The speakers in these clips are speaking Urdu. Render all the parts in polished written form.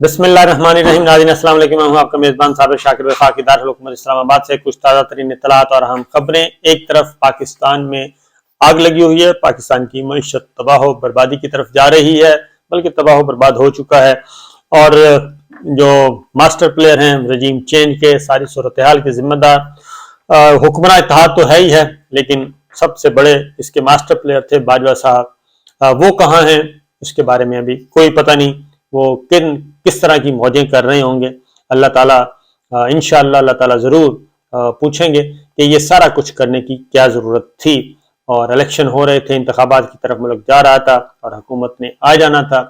بسم اللہ الرحمن الرحیم۔ ناظرین السلام علیکم، میں ہوں آپ کا میزبان صابر شاکر وفاقی دارالحکومت اسلام آباد سے کچھ تازہ ترین اطلاعات اور اہم خبریں۔ ایک طرف پاکستان میں آگ لگی ہوئی ہے، پاکستان کی معیشت تباہ و بربادی کی طرف جا رہی ہے، بلکہ تباہ و برباد ہو چکا ہے، اور جو ماسٹر پلیئر ہیں رجیم چینج کے، ساری صورتحال کے ذمہ دار حکمراں اتحاد تو ہے ہی ہے، لیکن سب سے بڑے اس کے ماسٹر پلیئر تھے باجوہ صاحب، وہ کہاں ہیں اس کے بارے میں ابھی کوئی پتہ نہیں، وہ کس طرح کی موجیں کر رہے ہوں گے۔ اللہ تعالیٰ انشاءاللہ اللہ تعالیٰ ضرور پوچھیں گے کہ یہ سارا کچھ کرنے کی کیا ضرورت تھی، اور الیکشن ہو رہے تھے، انتخابات کی طرف ملک جا رہا تھا اور حکومت نے آ جانا تھا،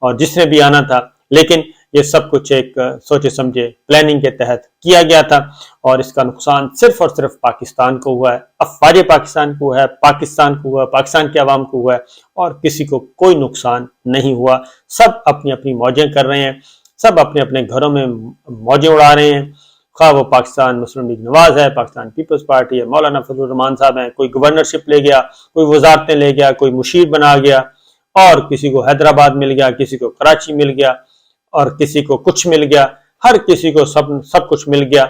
اور جس نے بھی آنا تھا، لیکن یہ سب کچھ ایک سوچے سمجھے پلاننگ کے تحت کیا گیا تھا، اور اس کا نقصان صرف اور صرف پاکستان کو ہوا ہے، افواج پاکستان کو ہے، پاکستان کو ہوا، پاکستان کے عوام کو ہوا ہے، اور کسی کو کوئی نقصان نہیں ہوا۔ سب اپنی اپنی موجیں کر رہے ہیں، سب اپنے اپنے گھروں میں موجیں اڑا رہے ہیں، خواہ وہ پاکستان مسلم لیگ نواز ہے، پاکستان پیپلز پارٹی ہے، مولانا فضل الرحمان صاحب ہیں، کوئی گورنرشپ لے گیا، کوئی وزارتیں لے گیا، کوئی مشیر بنا گیا، اور کسی کو حیدرآباد مل گیا، کسی کو کراچی مل گیا، اور کسی کو کچھ مل گیا، ہر کسی کو سب کچھ مل گیا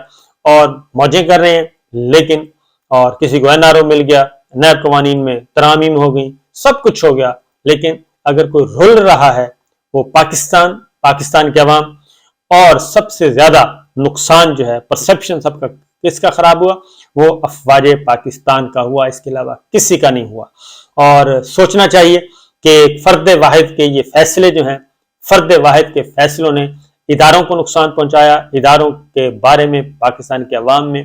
اور موجیں کر رہے ہیں، لیکن اور کسی کو این آر او مل گیا، نیب قوانین میں ترامیم ہو گئی، سب کچھ ہو گیا، لیکن اگر کوئی رل رہا ہے وہ پاکستان کے عوام، اور سب سے زیادہ نقصان جو ہے پرسپشن سب کا کس کا خراب ہوا، وہ افواج پاکستان کا ہوا، اس کے علاوہ کسی کا نہیں ہوا۔ اور سوچنا چاہیے کہ فرد واحد کے یہ فیصلے جو ہیں، فرد واحد کے فیصلوں نے اداروں کو نقصان پہنچایا، اداروں کے بارے میں پاکستان کے عوام میں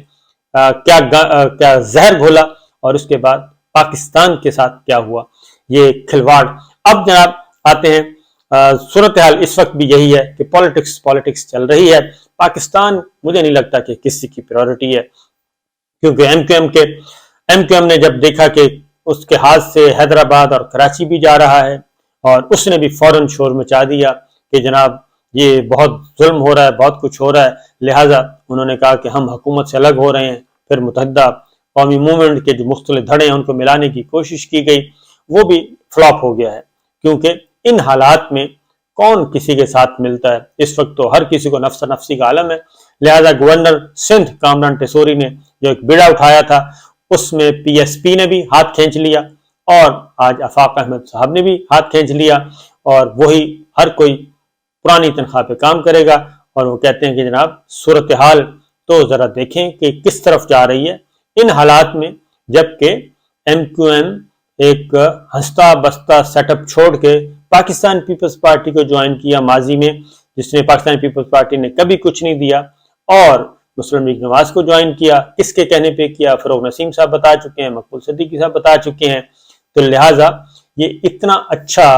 کیا زہر گھولا، اور اس کے بعد پاکستان کے ساتھ کیا ہوا، یہ کھلواڑ۔ اب جناب آتے ہیں، صورتحال اس وقت بھی یہی ہے کہ پالیٹکس چل رہی ہے۔ پاکستان مجھے نہیں لگتا کہ کسی کی پریورٹی ہے، کیونکہ ایم کیو ایم نے جب دیکھا کہ اس کے ہاتھ سے حیدرآباد اور کراچی بھی جا رہا ہے، اور اس نے بھی فوراً شور مچا دیا کہ جناب یہ بہت ظلم ہو رہا ہے، بہت کچھ ہو رہا ہے، لہٰذا انہوں نے کہا کہ ہم حکومت سے الگ ہو رہے ہیں۔ پھر متحدہ قومی موومنٹ کے جو مختلف دھڑے ہیں ان کو ملانے کی کوشش کی گئی، وہ بھی فلاپ ہو گیا ہے، کیونکہ ان حالات میں کون کسی کے ساتھ ملتا ہے؟ اس وقت تو ہر کسی کو نفس نفسی کا عالم ہے، لہٰذا گورنر سندھ کامران ٹیسوری نے جو ایک بیڑا اٹھایا تھا، اس میں پی ایس پی نے بھی ہاتھ کھینچ لیا، اور آج آفاق احمد صاحب نے بھی ہاتھ کھینچ لیا، اور وہی ہر کوئی پرانی تنخواہ پہ کام کرے گا، اور وہ کہتے ہیں کہ جناب صورتحال تو ذرا دیکھیں کہ کس طرف جا رہی ہے۔ ان حالات میں جبکہ ایم کیو ایم ایک ہنستا بستا سیٹ اپ چھوڑ کے پاکستان پیپلز پارٹی کو جوائن کیا ماضی میں، جس نے پاکستان پیپلز پارٹی نے کبھی کچھ نہیں دیا، اور مسلم لیگ نواز کو جوائن کیا، کس کے کہنے پہ کیا، فروغ نسیم صاحب بتا چکے ہیں، مقبول صدیقی صاحب بتا چکے ہیں، تو لہٰذا یہ اتنا اچھا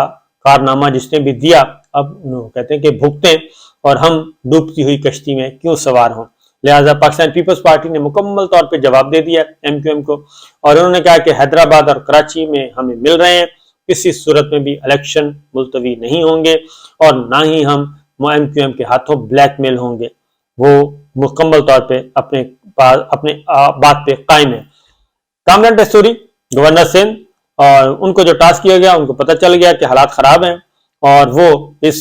کارنامہ جس نے بھی دیا، اب انہوں کہتے ہیں کہ بھگتیں، اور ہم ڈوبتی ہوئی کشتی میں کیوں سوار ہوں۔ لہٰذا پاکستان پیپلز پارٹی نے مکمل طور پہ جواب دے دیا ایم کیو ایم کو، اور انہوں نے کہا کہ حیدرآباد اور کراچی میں ہمیں مل رہے ہیں، کسی صورت میں بھی الیکشن ملتوی نہیں ہوں گے، اور نہ ہی ہم ایم کیو ایم کے ہاتھوں بلیک میل ہوں گے۔ وہ مکمل طور پہ اپنے بات پہ قائم ہے۔ کامران ٹیسوری گورنر سندھ، اور ان کو جو ٹاسک کیا گیا، ان کو پتہ چل گیا کہ حالات خراب ہیں، اور وہ اس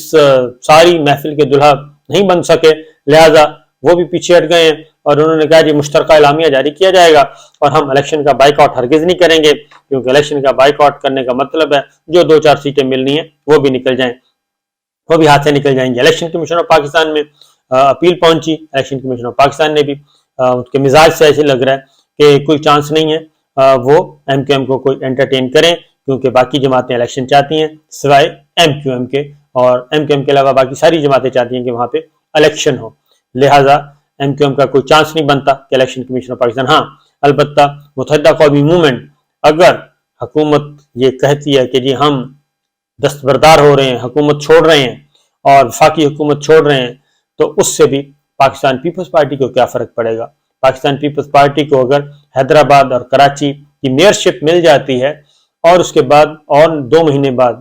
ساری محفل کے دلہا نہیں بن سکے، لہٰذا وہ بھی پیچھے ہٹ گئے ہیں، اور انہوں نے کہا جی مشترکہ اعلامیہ جاری کیا جائے گا، اور ہم الیکشن کا بائیک آؤٹ ہرگز نہیں کریں گے، کیونکہ الیکشن کا بائیک آؤٹ کرنے کا مطلب ہے جو 2-4 سیٹیں ملنی ہیں وہ بھی نکل جائیں، وہ بھی ہاتھ سے نکل جائیں گی۔ الیکشن کمیشن آف پاکستان میں اپیل پہنچی، الیکشن کمیشن آف پاکستان نے بھی ان کے مزاج سے ایسے لگ رہا ہے کہ کوئی چانس نہیں ہے وہ ایم کیو ایم کو کوئی انٹرٹین کریں، کیونکہ باقی جماعتیں الیکشن چاہتی ہیں سوائے ایم کیو ایم کے، اور ایم کیو ایم کے علاوہ باقی ساری جماعتیں چاہتی ہیں کہ وہاں پہ الیکشن ہو، لہٰذا ایم کیو ایم کا کوئی چانس نہیں بنتا کہ الیکشن کمیشن آف پاکستان۔ ہاں البتہ متحدہ قومی موومنٹ اگر حکومت یہ کہتی ہے کہ جی ہم دستبردار ہو رہے ہیں، حکومت چھوڑ رہے ہیں، اور وفاقی حکومت چھوڑ رہے ہیں، تو اس سے بھی پاکستان پیپلز پارٹی کو کیا فرق پڑے گا؟ پاکستان پیپلز پارٹی کو اگر حیدرآباد اور کراچی کی میئرشپ مل جاتی ہے، اور اس کے بعد اور 2 مہینے بعد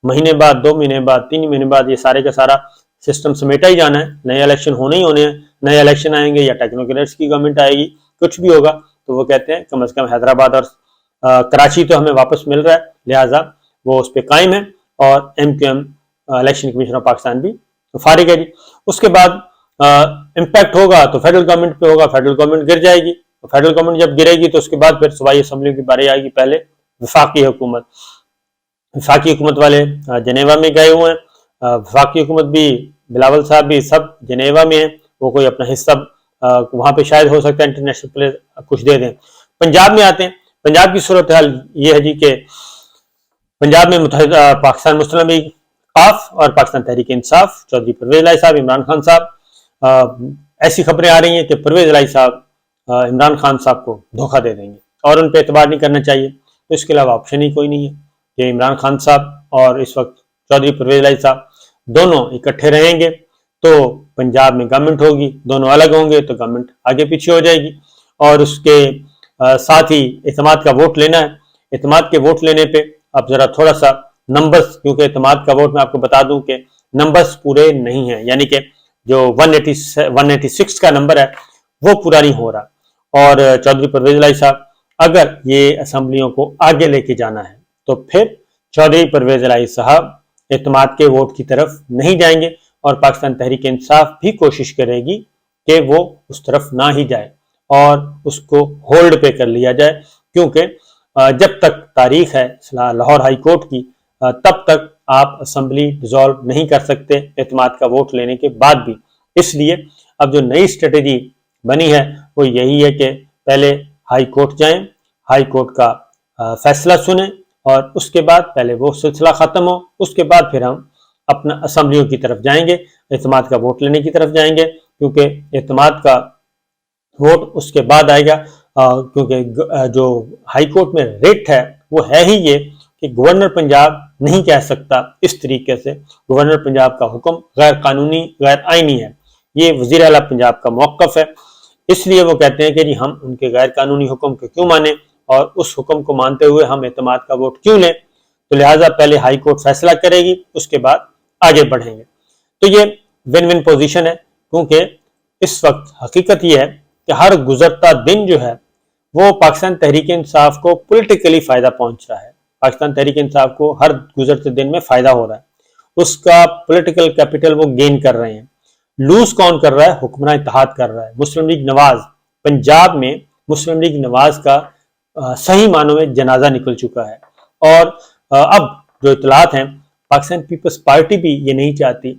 2 مہینے بعد 3 مہینے بعد یہ سارے کا سارا سسٹم سمیٹا ہی جانا ہے، نئے الیکشن ہونے ہی ہونے ہیں، نئے الیکشن آئیں گے یا ٹیکنوکریٹس کی گورنمنٹ آئے گی، کچھ بھی ہوگا، تو وہ کہتے ہیں کم از کم حیدرآباد اور کراچی تو ہمیں واپس مل رہا ہے، لہٰذا وہ اس پہ قائم ہے، اور M Q M election commission of Pakistan بھی تو فارغ ہے جی. اس کے بعد امپیکٹ ہوگا تو فیڈرل گورنمنٹ پہ ہوگا, فیڈرل گورنمنٹ گر جائے گی. فیڈرل گورنمنٹ جب گرے گی تو اس کے بعد پھر صوبائی اسمبلیوں کی باری آئے گی. پہلے وفاقی حکومت والے جنیوا میں گئے ہوئے ہیں. وفاقی حکومت بھی, بلاول صاحب بھی, سب جنیوا میں ہیں. وہ کوئی اپنا حصہ وہاں پہ شاید ہو سکتا ہے انٹرنیشنل پلیئر کچھ دے دیں. پنجاب میں آتے ہیں. پنجاب کی صورتحال یہ ہے جی کہ پنجاب میں متحدہ پاکستان مسلم لیگ قاف اور پاکستان تحریک انصاف, چودھری پرویز الہی صاحب, عمران خان صاحب, ایسی خبریں آ رہی ہیں کہ پرویز الہی صاحب عمران خان صاحب کو دھوکہ دے دیں گے اور ان پہ اعتبار نہیں کرنا چاہیے. تو اس کے علاوہ آپشن ہی کوئی نہیں ہے کہ عمران خان صاحب اور اس وقت چودھری پرویز الہی صاحب دونوں اکٹھے رہیں گے تو پنجاب میں گورنمنٹ ہوگی, دونوں الگ ہوں گے تو گورنمنٹ آگے پیچھے ہو جائے گی. اور اس کے ساتھ ہی اعتماد کا ووٹ لینا ہے. اعتماد کے ووٹ لینے پہ اب ذرا تھوڑا سا نمبرز, کیونکہ اعتماد کا ووٹ میں آپ کو بتا دوں کہ نمبرز پورے نہیں ہیں, یعنی کہ جو 186 کا نمبر ہے وہ پورا نہیں ہو رہا. اور چودھری پرویز الہی صاحب اگر یہ اسمبلیوں کو آگے لے کے جانا ہے تو پھر چودھری پرویز الہی صاحب اعتماد کے ووٹ کی طرف نہیں جائیں گے اور پاکستان تحریک انصاف بھی کوشش کرے گی کہ وہ اس طرف نہ ہی جائے اور اس کو ہولڈ پہ کر لیا جائے, کیونکہ جب تک تاریخ ہے لاہور ہائی کورٹ کی تب تک آپ اسمبلی ڈیزالو نہیں کر سکتے اعتماد کا ووٹ لینے کے بعد بھی. اس لیے اب جو نئی اسٹریٹجی بنی ہے وہ یہی ہے کہ پہلے ہائی کورٹ جائیں, ہائی کورٹ کا فیصلہ سنیں اور اس کے بعد پہلے وہ سلسلہ ختم ہو, اس کے بعد پھر ہم اپنا اسمبلیوں کی طرف جائیں گے, اعتماد کا ووٹ لینے کی طرف جائیں گے, کیونکہ اعتماد کا ووٹ اس کے بعد آئے گا. کیونکہ جو ہائی کورٹ میں ریٹ ہے وہ ہے ہی یہ کہ گورنر پنجاب نہیں کہہ سکتا اس طریقے سے گورنر پنجاب کا حکم غیر قانونی غیر آئینی ہے. یہ وزیر اعلیٰ پنجاب کا موقف ہے, اس لیے وہ کہتے ہیں کہ جی ہم ان کے غیر قانونی حکم کو کیوں مانیں اور اس حکم کو مانتے ہوئے ہم اعتماد کا ووٹ کیوں لیں. تو لہٰذا پہلے ہائی کورٹ فیصلہ کرے گی, اس کے بعد آگے بڑھیں گے. تو یہ ون ون پوزیشن ہے, کیونکہ اس وقت حقیقت یہ ہے کہ ہر گزرتا دن جو ہے وہ پاکستان تحریک انصاف کو پولیٹیکلی فائدہ پہنچ رہا ہے. پاکستان تحریک انصاف کو ہر گزرتے دن میں فائدہ ہو رہا ہے, اس کا پولیٹیکل کیپٹل وہ گین کر رہے ہیں. لوز کون کر رہا ہے؟ حکمراں اتحاد کر رہا ہے. مسلم لیگ نواز, پنجاب میں مسلم لیگ نواز کا صحیح معنوں میں جنازہ نکل چکا ہے. اور اب جو اطلاعات ہیں, پاکستان پیپلز پارٹی بھی یہ نہیں چاہتی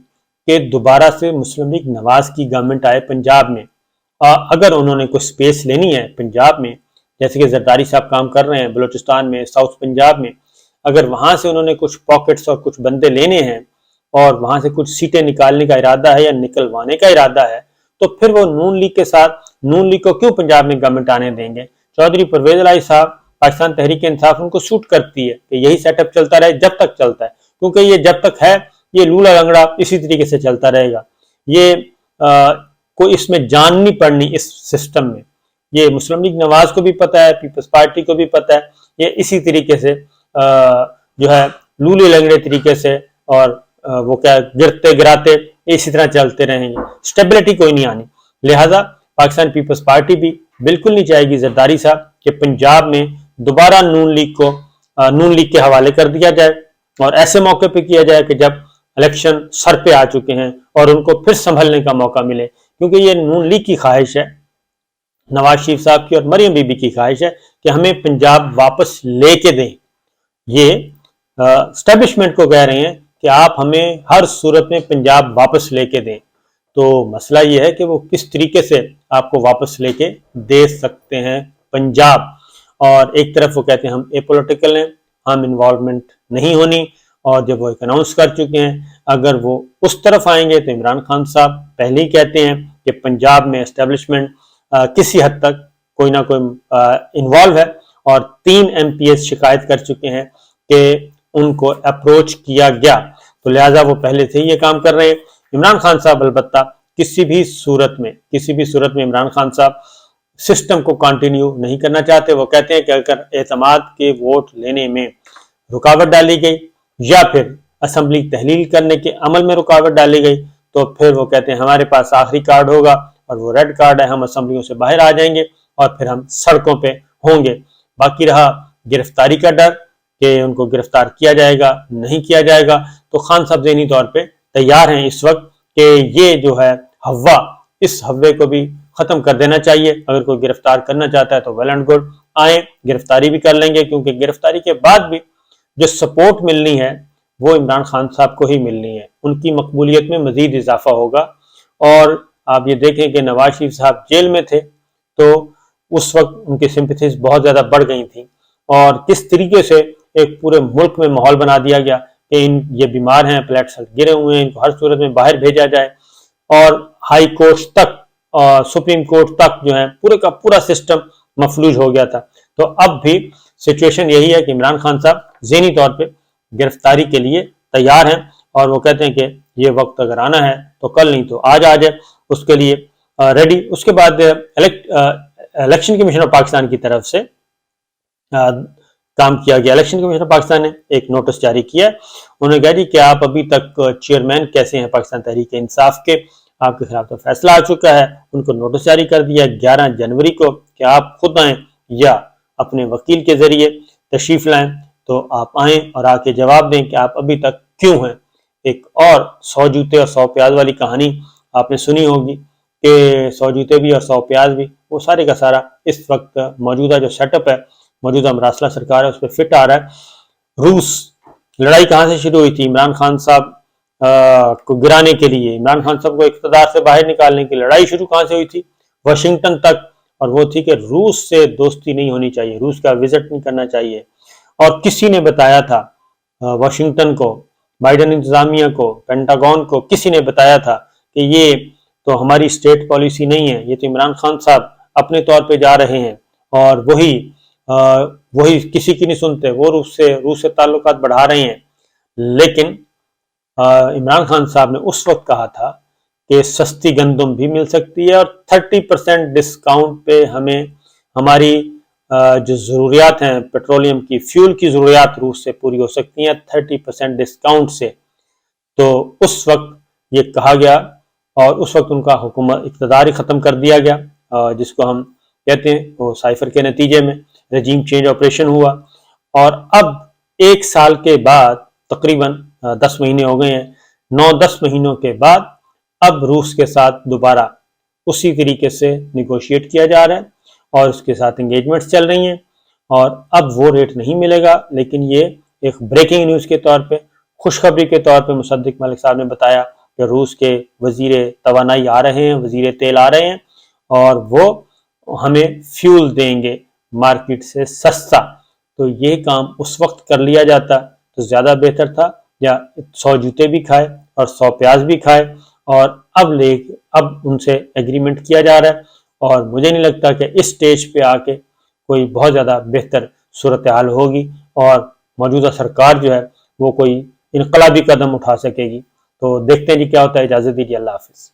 کہ دوبارہ سے مسلم لیگ نواز کی گورنمنٹ آئے پنجاب میں. اگر انہوں نے کوئی سپیس لینی ہے پنجاب میں, جیسے کہ زرداری صاحب کام کر رہے ہیں بلوچستان میں, ساؤتھ پنجاب میں, اگر وہاں سے انہوں نے کچھ پاکٹس اور کچھ بندے لینے ہیں اور وہاں سے کچھ سیٹیں نکالنے کا ارادہ ہے یا نکلوانے کا ارادہ ہے, تو پھر وہ نون لیگ کے ساتھ, نون لیگ کو کیوں پنجاب میں گورنمنٹ آنے دیں گے؟ چودھری پرویز الہی صاحب, پاکستان تحریک انصاف ان کو سوٹ کرتی ہے کہ یہی سیٹ اپ چلتا رہے جب تک چلتا ہے, کیونکہ یہ جب تک ہے یہ لولا لنگڑا اسی طریقے سے چلتا رہے گا. یہ کوئی اس میں جان نہیں پڑنی اس سسٹم میں. یہ مسلم لیگ نواز کو بھی پتہ ہے, پیپلز پارٹی کو بھی پتہ ہے, یہ اسی طریقے سے جو ہے لولے لنگڑے طریقے سے اور وہ کیا گرتے گراتے اسی طرح چلتے رہیں گے, سٹیبلٹی کوئی نہیں آنی. لہٰذا پاکستان پیپلز پارٹی بھی بالکل نہیں چاہے گی زرداری صاحب کہ پنجاب میں دوبارہ نون لیگ کے حوالے کر دیا جائے اور ایسے موقع پہ کیا جائے کہ جب الیکشن سر پہ آ چکے ہیں اور ان کو پھر سنبھلنے کا موقع ملے. کیونکہ یہ نون لیگ کی خواہش ہے, نواز شریف صاحب کی اور مریم بی بی کی خواہش ہے کہ ہمیں پنجاب واپس لے کے دیں. یہ اسٹیبلشمنٹ کو کہہ رہے ہیں کہ آپ ہمیں ہر صورت میں پنجاب واپس لے کے دیں. تو مسئلہ یہ ہے کہ وہ کس طریقے سے آپ کو واپس لے کے دے سکتے ہیں پنجاب. اور ایک طرف وہ کہتے ہیں ہم اے پولیٹیکل ہیں, ہم انوالومنٹ نہیں ہونی, اور جب وہ ایک اناؤنس کر چکے ہیں اگر وہ اس طرف آئیں گے تو عمران خان صاحب پہلے ہی کہتے ہیں کہ پنجاب میں اسٹیبلشمنٹ کسی حد تک کوئی نہ کوئی انوالو ہے, اور 3 MPs شکایت کر چکے ہیں کہ ان کو اپروچ کیا گیا. تو لہٰذا وہ پہلے سے ہی یہ کام کر رہے ہیں. عمران خان صاحب البتہ کسی بھی صورت میں عمران خان صاحب سسٹم کو کنٹینیو نہیں کرنا چاہتے. وہ کہتے ہیں کہ اگر اعتماد کے ووٹ لینے میں رکاوٹ ڈالی گئی یا پھر اسمبلی تحلیل کرنے کے عمل میں رکاوٹ ڈالی گئی تو پھر وہ کہتے ہیں ہمارے پاس آخری کارڈ ہوگا اور وہ ریڈ کارڈ ہے, ہم اسمبلیوں سے باہر آ جائیں گے اور پھر ہم سڑکوں پہ ہوں گے. باقی رہا گرفتاری کا ڈر کہ ان کو گرفتار کیا جائے گا نہیں کیا جائے گا, تو خان صاحب ذہنی طور پہ تیار ہیں اس وقت کہ یہ جو ہے ہوا، اس ہوے کو بھی ختم کر دینا چاہیے. اگر کوئی گرفتار کرنا چاہتا ہے تو ویل اینڈ گڈ، آئیں گرفتاری بھی کر لیں گے، کیونکہ گرفتاری کے بعد بھی جو سپورٹ ملنی ہے وہ عمران خان صاحب کو ہی ملنی ہے. ان کی مقبولیت میں مزید اضافہ ہوگا. اور آپ یہ دیکھیں کہ نواز شریف صاحب جیل میں تھے تو اس وقت ان کی سمپتھیز بہت زیادہ بڑھ گئی تھیں، اور کس طریقے سے ایک پورے ملک میں ماحول بنا دیا گیا کہ یہ بیمار ہیں، پلیٹس گرے ہوئے ہیں، ان کو ہر صورت میں باہر بھیجا جائے. اور ہائی کورٹ تک، سپریم کورٹ تک جو ہے پورے کا پورا سسٹم مفلوج ہو گیا تھا. تو اب بھی سچویشن یہی ہے کہ عمران خان صاحب ذہنی طور پہ گرفتاری کے لیے تیار ہیں، اور وہ کہتے ہیں کہ یہ وقت اگر آنا ہے تو کل نہیں تو آج آ جائے، اس کے لیے ریڈی. اس کے بعد الیکشن کمیشن آف پاکستان کی طرف سے کام کیا گیا. الیکشن کمیشن آف پاکستان نے ایک نوٹس جاری کیا ہے. انہوں نے کہا جی کہ آپ ابھی تک چیئرمین کیسے ہیں پاکستان تحریک انصاف کے، آپ کے خلاف تو فیصلہ آ چکا ہے. ان کو نوٹس جاری کر دیا 11 جنوری کو کہ آپ خود آئیں یا اپنے وکیل کے ذریعے تشریف لائیں. تو آپ آئیں اور آ کے جواب دیں کہ آپ ابھی تک کیوں ہیں. ایک اور 100 جوتے اور 100 پیاز والی کہانی آپ نے سنی ہوگی کہ 100 جوتے بھی اور 100 پیاز بھی، وہ سارے کا سارا اس وقت موجودہ جو سیٹ اپ ہے، موجودہ مراسلہ سرکار ہے، اس پہ فٹ آ رہا ہے. روس لڑائی کہاں سے شروع ہوئی تھی؟ عمران خان صاحب کو گرانے کے لیے، عمران خان صاحب کو اقتدار سے باہر نکالنے کی لڑائی شروع کہاں سے ہوئی تھی؟ واشنگٹن تک. اور وہ تھی کہ روس سے دوستی نہیں ہونی چاہیے، روس کا وزٹ نہیں کرنا چاہیے. اور کسی نے بتایا تھا واشنگٹن کو، بائیڈن انتظامیہ کو، پینٹاگون کو، کسی نے بتایا تھا کہ یہ تو ہماری اسٹیٹ پالیسی نہیں ہے، یہ تو عمران خان صاحب اپنے طور پہ جا رہے ہیں اور وہی کسی کی نہیں سنتے، وہ روس سے تعلقات بڑھا رہے ہیں. لیکن عمران خان صاحب نے اس وقت کہا تھا کہ سستی گندم بھی مل سکتی ہے اور 30% ڈسکاؤنٹ پہ ہمیں ہماری جو ضروریات ہیں پیٹرولیم کی، فیول کی ضروریات روس سے پوری ہو سکتی ہیں 30% ڈسکاؤنٹ سے. تو اس وقت یہ کہا گیا اور اس وقت ان کا حکومت اقتدار ہی ختم کر دیا گیا، جس کو ہم کہتے ہیں وہ سائفر کے نتیجے میں رجیم چینج آپریشن ہوا. اور اب 1 سال کے بعد تقریباً 10 مہینے ہو گئے ہیں، 9-10 مہینوں کے بعد اب روس کے ساتھ دوبارہ اسی طریقے سے نیگوشیٹ کیا جا رہا ہے اور اس کے ساتھ انگیجمنٹس چل رہی ہیں. اور اب وہ ریٹ نہیں ملے گا، لیکن یہ ایک بریکنگ نیوز کے طور پہ، خوشخبری کے طور پہ مصدق ملک صاحب نے بتایا کہ روس کے وزیر توانائی آ رہے ہیں، وزیر تیل آ رہے ہیں اور وہ ہمیں فیول دیں گے مارکیٹ سے سستا. تو یہ کام اس وقت کر لیا جاتا تو زیادہ بہتر تھا، یا 100 جوتے بھی کھائے اور 100 پیاز بھی کھائے. اور اب ان سے ایگریمنٹ کیا جا رہا ہے، اور مجھے نہیں لگتا کہ اس سٹیج پہ آ کے کوئی بہت زیادہ بہتر صورتحال ہوگی اور موجودہ سرکار جو ہے وہ کوئی انقلابی قدم اٹھا سکے گی. تو دیکھتے ہیں جی کیا ہوتا ہے. اجازت دیجیے، اللہ حافظ.